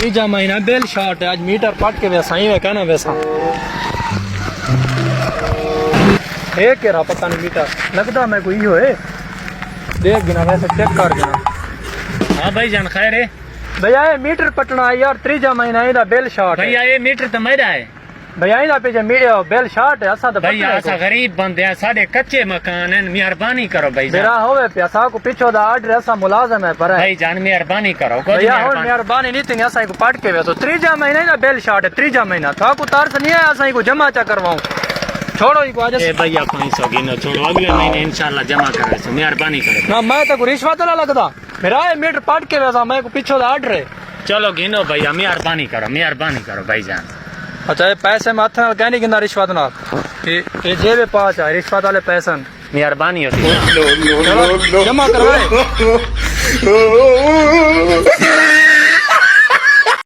तीजा महीना bell shot है। आज मीटर पट के वैसा ही है कहना वैसा एक के रहा पता नहीं मीटर लगता मैं कोई हो देख गिना वैसे चेक कर गिना। हाँ भाई जान खैर है भैया ये मीटर पटना है यार तीजा महीना इधर बेल शॉट है। भैया ये मीटर तो मेरा है भैया इधर पे जो मीडिया बेल शॉट है असा तो भैया ऐसा गरीब बंदे हैं साढ़े कच्चे मकान हैं मेहरबानी करो भाई जान। मेरा होवे पैसा को पिछो दा आर्डर ऐसा मुलाजम है पर भाई जान मेहरबानी करो भैया हो मेहरबानी नहीं थी ऐसा को पट के वैसो तीजा महीना ना बेल शॉट है तीजा महीना था को तार से नहीं है ऐसा को जमा चा करवाऊं छोड़ो इको आज ए भैया 500 गिनो छोड़ो अगले महीने इंशाल्लाह जमा करे सो मेहरबानी करो ना मैं तो रिश्वत वाला लगता मेरा ये मीटर पट के वैसा मैं को पिछो दा आर्डर है। चलो गिनो भैया मेहरबानी करो भाई जान। अच्छा ये पैसे में हाथ कहने की ना रिश्वत ना ये जेबे पास है रिश्वत वाले पैसे मेहरबानी होती है जमा करवाए